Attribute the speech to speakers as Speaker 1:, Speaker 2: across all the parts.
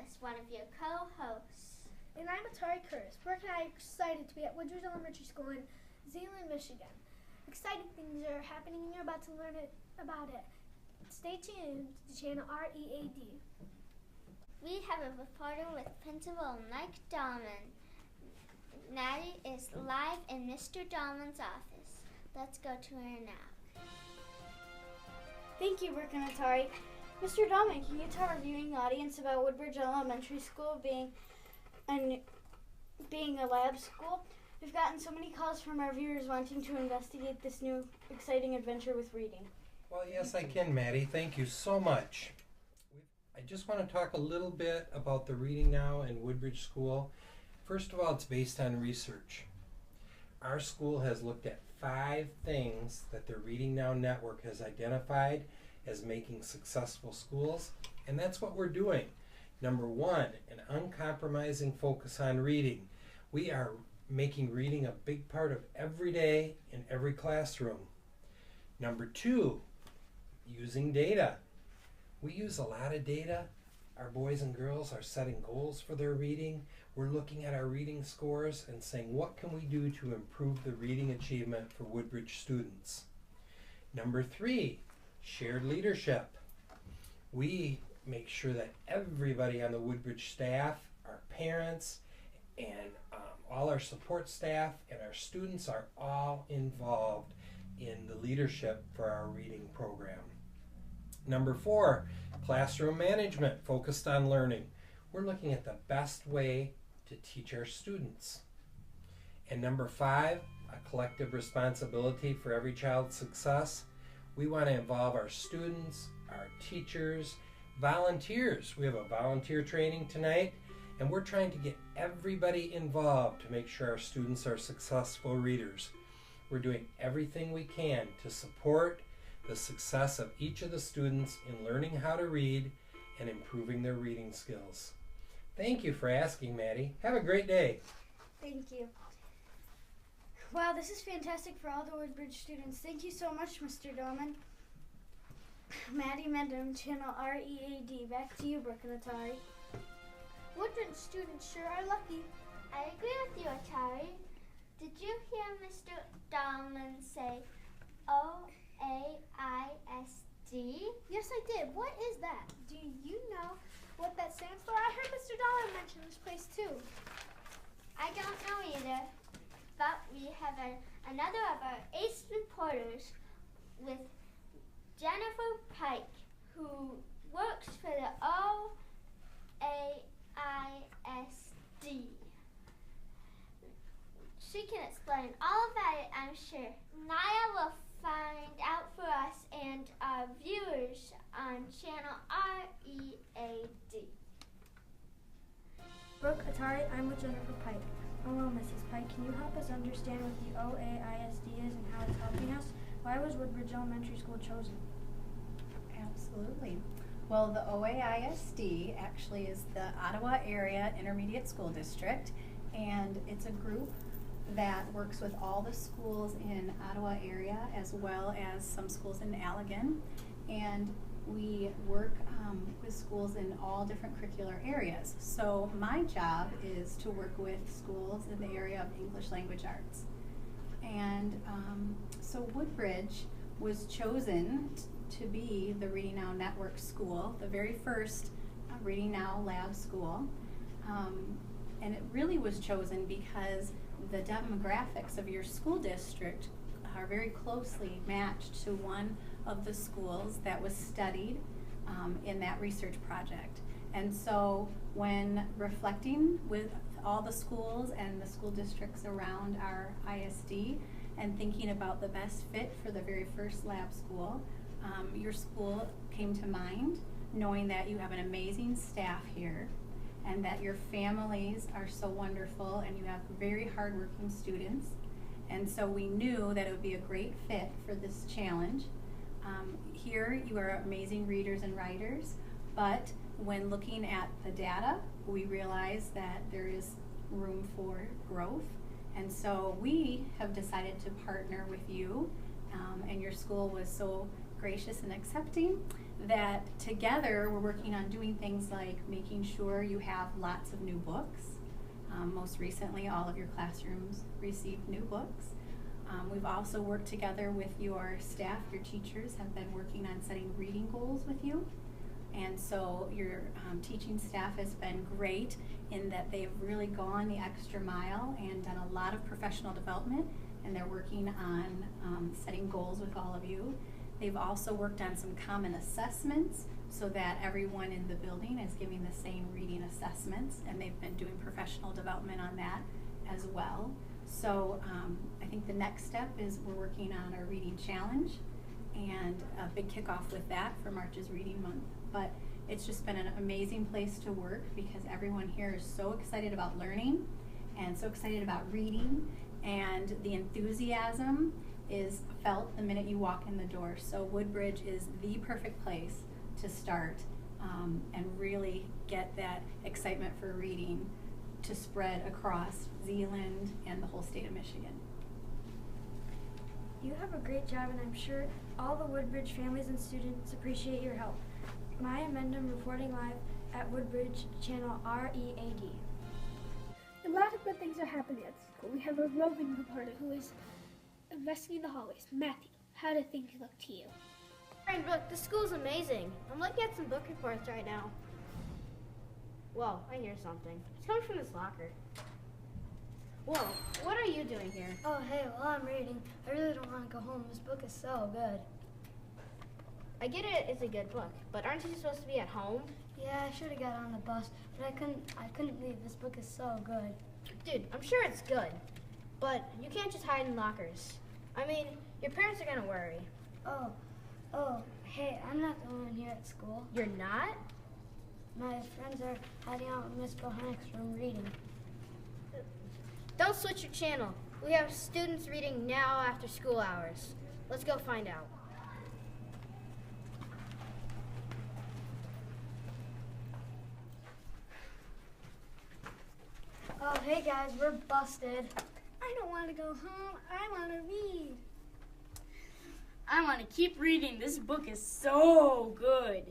Speaker 1: as one of your co-hosts.
Speaker 2: And I'm Atari Curtis. Brooke and I are excited to be at Woodbridge Elementary School in Zeeland, Michigan. Exciting things are happening and you're about to learn about it. Stay tuned to channel READ.
Speaker 1: We have a reporter with Principal Mike Dahlman. Maddie is live in Mr. Dahlman's office. Let's go to her now.
Speaker 2: Thank you, Brooke and Atari. Mr. Dahlman, can you tell our viewing audience about Woodbridge Elementary School being a lab school? We've gotten so many calls from our viewers wanting to investigate this new exciting adventure with reading.
Speaker 3: Well, yes, I can, Maddie. Thank you so much. I just want to talk a little bit about the Reading Now in Woodbridge School. First of all, it's based on research. Our school has looked at 5 things that the Reading Now network has identified as making successful schools, and that's what we're doing. Number 1, an uncompromising focus on reading. We are making reading a big part of every day in every classroom. Number 2, using data. We use a lot of data. Our boys and girls are setting goals for their reading. We're looking at our reading scores and saying, what can we do to improve the reading achievement for Woodbridge students? Number 3, shared leadership. We make sure that everybody on the Woodbridge staff, our parents, and all our support staff and our students are all involved in the leadership for our reading program. Number 4, classroom management focused on learning. We're looking at the best way to teach our students. And number 5, a collective responsibility for every child's success. We want to involve our students, our teachers, volunteers. We have a volunteer training tonight, and we're trying to get everybody involved to make sure our students are successful readers. We're doing everything we can to support the success of each of the students in learning how to read and improving their reading skills. Thank you for asking, Maddie. Have a great day.
Speaker 2: Thank you. Wow, this is fantastic for all the Woodbridge students. Thank you so much, Mr. Dahlman. Maddie Mendham, channel READ. Back to you, Brooke and Atari. Woodbridge students sure are lucky.
Speaker 1: I agree with you, Atari. Did you hear Mr. Dahlman say OAISD?
Speaker 2: Yes, I did. What is that? Do you know what that stands for? I heard Mr. Dahlman mention this place too.
Speaker 1: I don't know either, but we have another of our ace reporters with Jennifer Pike, who works for the OAISD. She can explain all about it, I'm sure. Naya will find out for us and our viewers on channel READ.
Speaker 2: Brooke, Atari, I'm with Jennifer Pike. Hello, Mrs. Pike. Can you help us understand what the OAISD is and how it's helping us? Why was Woodbridge Elementary School chosen?
Speaker 4: Absolutely. Well, the OAISD actually is the Ottawa Area Intermediate School District, and it's a group that works with all the schools in Ottawa area as well as some schools in Allegan, and we work with schools in all different curricular areas. So my job is to work with schools in the area of English language arts. And so Woodbridge was chosen to be the Reading Now Network school, the very first Reading Now lab school. And it really was chosen because the demographics of your school district are very closely matched to one of the schools that was studied in that research project. And so when reflecting with all the schools and the school districts around our ISD and thinking about the best fit for the very first lab school, your school came to mind, knowing that you have an amazing staff here and that your families are so wonderful and you have very hardworking students. And so we knew that it would be a great fit for this challenge. Here you are amazing readers and writers, but when looking at the data, we realized that there is room for growth. And so we have decided to partner with you, and your school was so gracious and accepting that together we're working on doing things like making sure you have lots of new books. Most recently, all of your classrooms received new books. We've also worked together with your staff. Your teachers have been working on setting reading goals with you. And so your teaching staff has been great in that they've really gone the extra mile and done a lot of professional development, and they're working on setting goals with all of you. They've also worked on some common assessments so that everyone in the building is giving the same reading assessments, and they've been doing professional development on that as well. So I think the next step is we're working on our reading challenge and a big kickoff with that for March's Reading Month. But it's just been an amazing place to work because everyone here is so excited about learning and so excited about reading, and the enthusiasm is felt the minute you walk in the door. So Woodbridge is the perfect place to start and really get that excitement for reading to spread across Zeeland and the whole state of Michigan.
Speaker 2: You have a great job, and I'm sure all the Woodbridge families and students appreciate your help. Maya Mendham reporting live at Woodbridge, channel READ.
Speaker 5: A lot of good things are happening at the school. We have a roving reporter who is investigating the hallways. Matthew, how do things look to you?
Speaker 6: Hey, look, the school's amazing. I'm looking at some book reports right now. Whoa, I hear something. It's coming from this locker. Whoa, what are you doing here?
Speaker 2: Oh, hey, well, I'm reading. I really don't want to go home. This book is so good.
Speaker 6: I get it, it's a good book, but aren't you supposed to be at home?
Speaker 2: Yeah, I should have got on the bus, but I couldn't leave. This book is so good.
Speaker 6: Dude, I'm sure it's good, but you can't just hide in lockers. I mean, your parents are gonna worry.
Speaker 2: Oh, hey, I'm not the one here at school.
Speaker 6: You're not?
Speaker 2: My friends are hiding out in Miss Bohanek's room reading.
Speaker 6: Don't switch your channel. We have students reading now after school hours. Let's go find out.
Speaker 2: Oh, hey guys, we're busted.
Speaker 5: I don't want to go home. I want to read.
Speaker 7: I want to keep reading. This book is so good.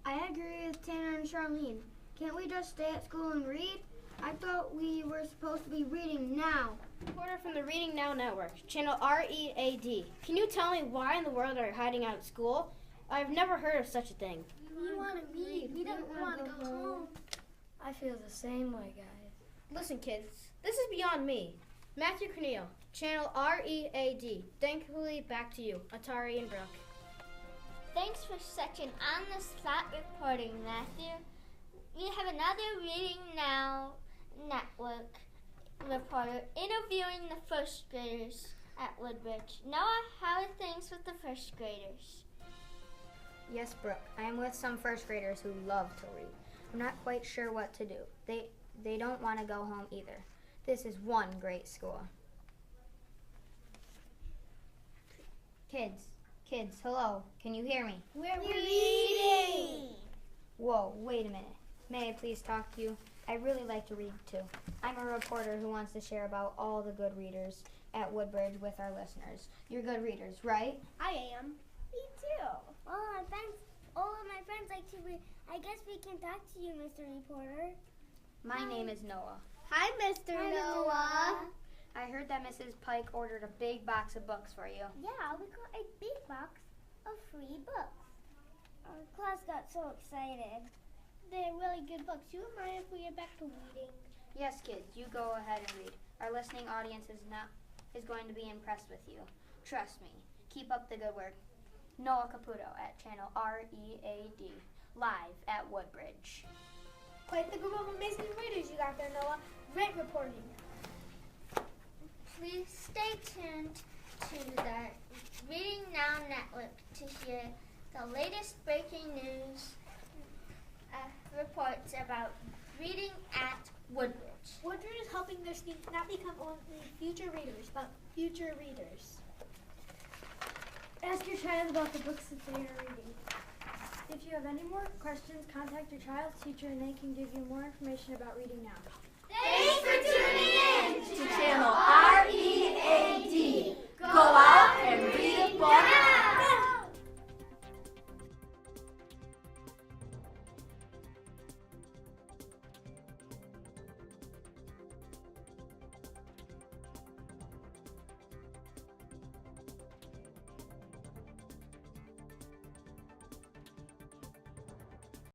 Speaker 2: I agree with Tanner and Charlene. Can't we just stay at school and read? I thought we were supposed to be reading now.
Speaker 6: Reporter from the Reading Now Network, channel READ. Can you tell me why in the world are you hiding out at school? I've never heard of such a thing.
Speaker 5: We want to read. We don't want to go home.
Speaker 2: I feel the same way, guys.
Speaker 6: Listen, kids, this is beyond me. Matthew Cornell, channel READ. Thankfully, back to you, Atari and Brooke.
Speaker 1: Thanks for such an on-the-spot reporting, Matthew. We have another Reading Now Network reporter interviewing the first graders at Woodbridge. Noah, how are things with the first graders?
Speaker 8: Yes, Brooke. I am with some first graders who love to read. I'm not quite sure what to do. They don't want to go home either. This is one great school. Kids, hello. Can you hear me?
Speaker 5: We're reading.
Speaker 8: Whoa, wait a minute. May I please talk to you? I really like to read too. I'm a reporter who wants to share about all the good readers at Woodbridge with our listeners. You're good readers, right?
Speaker 5: I am.
Speaker 9: Me too. All of my friends like to read. I guess we can talk to you, Mr. Reporter.
Speaker 8: My name is Noah.
Speaker 9: Hi, Mr. Noah.
Speaker 8: I heard that Mrs. Pike ordered a big box of books for you.
Speaker 9: Yeah, we got a big box of free books. Our class got so excited.
Speaker 5: They're really good books. You mind if we get back to reading?
Speaker 8: Yes, kids, you go ahead and read. Our listening audience is going to be impressed with you. Trust me. Keep up the good work. Noah Caputo at channel READ, live at Woodbridge.
Speaker 5: Quite the group of amazing readers you got there, Noah. Great reporting.
Speaker 1: Please stay tuned to the Reading Now Network to hear the latest breaking news reports about reading at Woodbridge.
Speaker 5: Woodbridge is helping their students not become only future readers, but future readers.
Speaker 2: Ask your child about the books that they are reading. If you have any more questions, contact your child's teacher and they can give you more information about Reading Now.